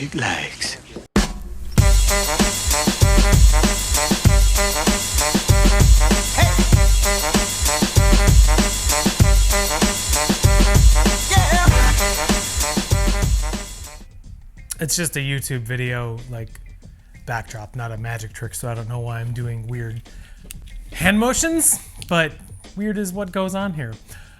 magic legs. It's just a YouTube video, like, backdrop, not a magic trick, so I don't know why I'm doing weird hand motions, but weird is what goes on here.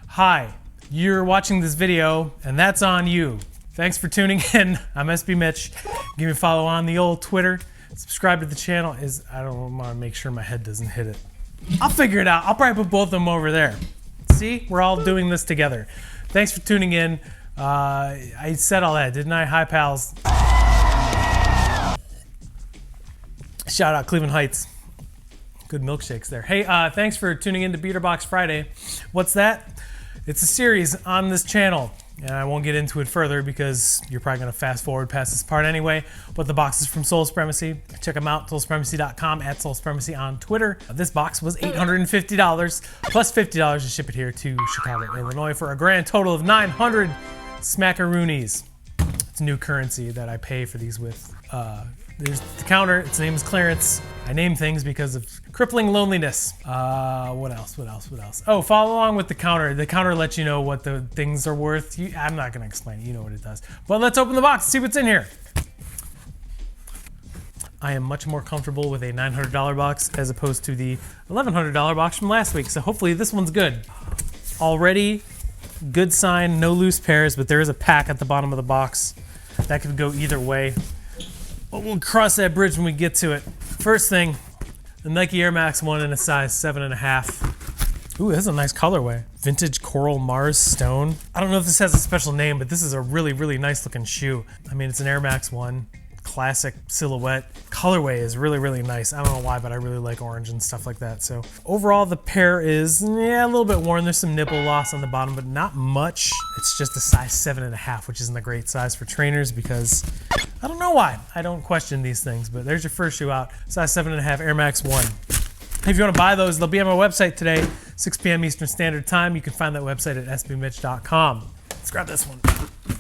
Hi, you're watching this video, and that's on you. Thanks for tuning in. I'm SB Mitch. Give me a follow on the old Twitter. Subscribe to the channel. I don't want to make sure my head doesn't hit it. I'll figure it out. I'll probably put both of them over there. See, we're all doing this together. Thanks for tuning in. I said all that, didn't I? Hi, pals. Shout out Cleveland Heights. Good milkshakes there. Hey, thanks for tuning in to Beater Box Friday. What's that? It's a series on this channel, and I won't get into it further because you're probably going to fast forward past this part anyway. But the box is from Soul Supremacy. Check them out, soulsupremacy.com, at Soul Supremacy on Twitter. This box was $850 plus $50 to ship it here to Chicago, Illinois for a grand total of 900 smackaroonies. It's new currency that I pay for these with. There's the counter. Its name is Clarence. I name things because of crippling loneliness. What else? Oh, follow along with the counter. The counter lets you know what the things are worth. I'm not going to explain it. You know what it does. But let's open the box and see what's in here. I am much more comfortable with a $900 box as opposed to the $1,100 box from last week. So hopefully this one's good. Already, good sign, no loose pairs, but there is a pack at the bottom of the box. That could go either way. But we'll cross that bridge when we get to it. First thing, the Nike Air Max 1 in a size 7.5. Ooh, this is a nice colorway. Vintage Coral Mars Stone. I don't know if this has a special name, but this is a really, really nice looking shoe. I mean, it's an Air Max 1. Classic silhouette. Colorway is really, really nice. I don't know why, but I really like orange and stuff like that. So overall, the pair is, a little bit worn. There's some nipple loss on the bottom, but not much. It's just a size 7.5, which isn't a great size for trainers because I don't know why. I don't question these things, but there's your first shoe out. Size 7.5 Air Max 1. If you want to buy those, they'll be on my website today, 6 p.m. Eastern Standard Time. You can find that website at sbmitch.com. Let's grab this one.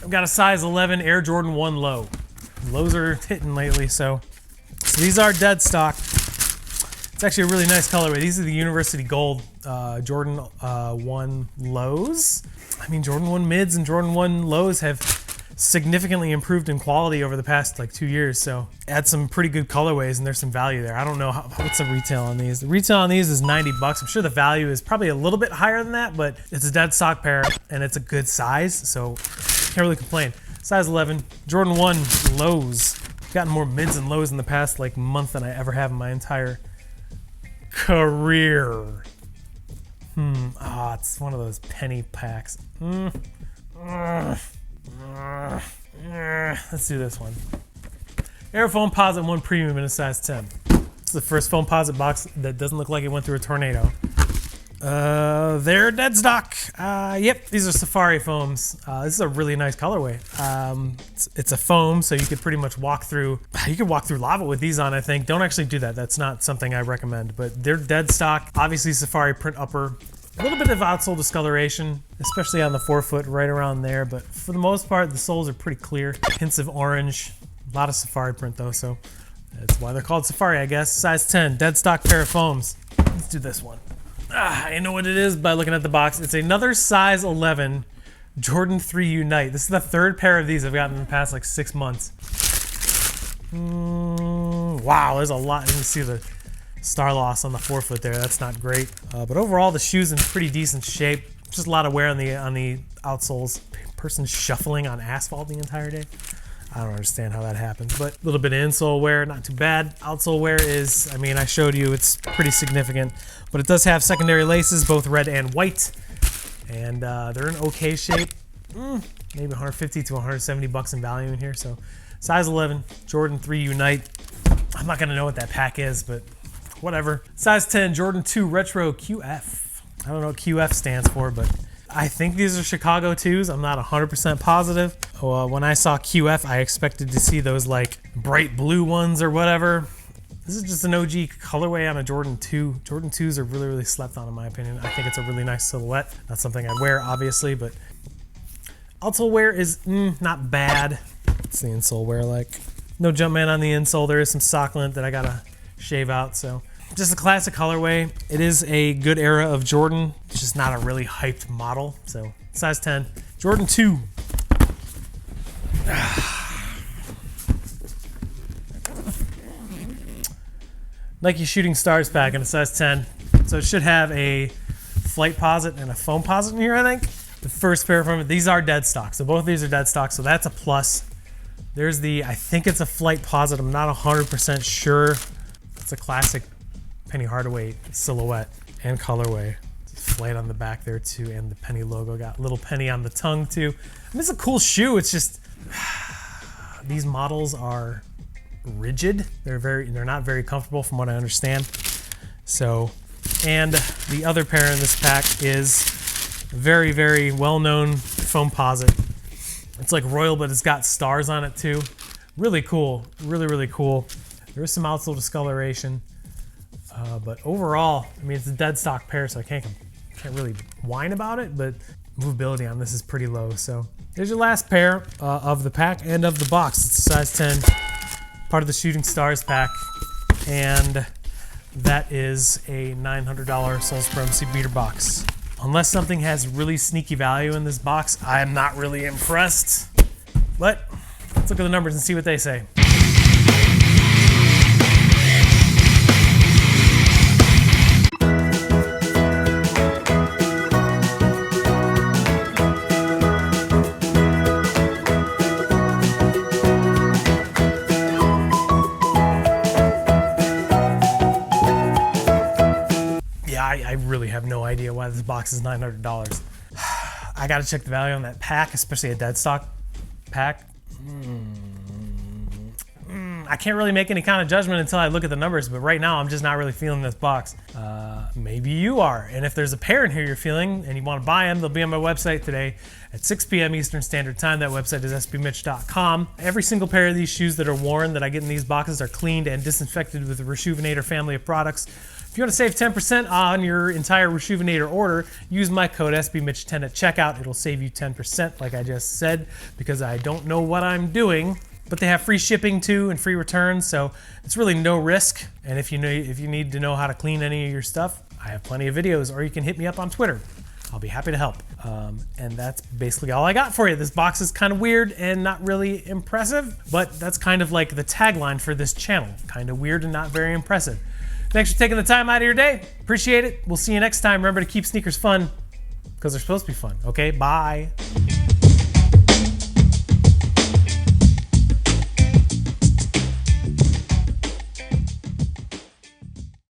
I've got a size 11 Air Jordan 1 low. Lows are hitting lately, so these are dead stock. It's actually a really nice colorway. These are the University Gold Jordan 1 lows. I mean, Jordan 1 mids and Jordan 1 lows have significantly improved in quality over the past 2 years, so add some pretty good colorways and there's some value there. I don't know what's the retail on these. The retail on these is $90. I'm sure the value is probably a little bit higher than that, but it's a dead stock pair and it's a good size, so can't really complain. Size 11, Jordan 1 lows. I've gotten more mids and lows in the past month than I ever have in my entire career. It's one of those penny packs. Let's do this one. Air FOAMPOSITE 1 Premium in a size 10. It's the first FOAMPOSITE box that doesn't look like it went through a tornado. They're dead stock. Yep, these are Safari foams. This is a really nice colorway. It's a foam, so you could pretty much walk through. You could walk through lava with these on, I think. Don't actually do that. That's not something I recommend, but they're dead stock. Obviously, Safari print upper. A little bit of outsole discoloration, especially on the forefoot, right around there, but for the most part, the soles are pretty clear. Hints of orange. A lot of Safari print, though, so that's why they're called Safari, I guess. Size 10, dead stock pair of foams. Let's do this one. I know what it is by looking at the box. It's another size 11 Jordan 3 Unite. This is the third pair of these I've gotten in the past 6 months. Wow, there's a lot. You can see the star loss on the forefoot there. That's not great. But overall, the shoe's in pretty decent shape. Just a lot of wear on the outsoles. Person shuffling on asphalt the entire day. I don't understand how that happens, but a little bit of insole wear, not too bad. Outsole wear is, I showed you, it's pretty significant, but it does have secondary laces, both red and white, and they're in okay shape. Maybe 150 to 170 bucks in value in here. So size 11, Jordan 3 Unite. I'm not gonna know what that pack is, but whatever. Size 10, Jordan 2 Retro QF. I don't know what QF stands for, but I think these are Chicago 2s. I'm not 100% positive. When I saw QF, I expected to see those bright blue ones or whatever. This is just an OG colorway on a Jordan 2. Jordan 2s are really, really slept on in my opinion. I think it's a really nice silhouette. Not something I'd wear, obviously, but outsole wear is not bad. What's the insole wear like? No Jumpman on the insole. There is some sock lint that I gotta shave out, so. Just a classic colorway. It is a good era of Jordan. It's just not a really hyped model. So size 10, Jordan 2. Nike Shooting Stars pack in a size 10. So it should have a flight posit and a foam posit in here, I think. The first pair from it. These are dead stock. So both of these are dead stock. So that's a plus. There's the, I think it's a flight posit. I'm not 100% sure. It's a classic Penny Hardaway silhouette and colorway. Flight on the back there too, and the Penny logo. Got little Penny on the tongue too. I mean, it's a cool shoe. It's just these models are rigid. They're not very comfortable from what I understand. So, and the other pair in this pack is very, very well-known FOAMPOSITE. It's like royal, but it's got stars on it too. Really cool. Really, really cool. There is some outsole discoloration. But overall, I mean, it's a dead stock pair, so I can't really whine about it, but movability on this is pretty low. So there's your last pair of the pack and of the box. It's a size 10, part of the Shooting Stars pack, and that is a $900 Soul Supremacy beater box. Unless something has really sneaky value in this box, I am not really impressed. But let's look at the numbers and see what they say. I really have no idea why this box is $900. I gotta check the value on that pack, especially a dead stock pack. I can't really make any kind of judgment until I look at the numbers, but right now I'm just not really feeling this box. Maybe you are, and if there's a pair in here you're feeling and you want to buy them, they'll be on my website today at 6 p.m. Eastern Standard Time. That website is sbmitch.com. Every single pair of these shoes that are worn that I get in these boxes are cleaned and disinfected with the Reshoevn8er family of products. If you want to save 10% on your entire Reshoevn8er order, use my code SBMitch10 at checkout. It'll save you 10%, like I just said, because I don't know what I'm doing. But they have free shipping too and free returns, so it's really no risk. And if you need to know how to clean any of your stuff, I have plenty of videos, or you can hit me up on Twitter. I'll be happy to help. And that's basically all I got for you. This box is kind of weird and not really impressive, but that's kind of like the tagline for this channel. Kind of weird and not very impressive. Thanks for taking the time out of your day. Appreciate it. We'll see you next time. Remember to keep sneakers fun, because they're supposed to be fun. Okay, bye.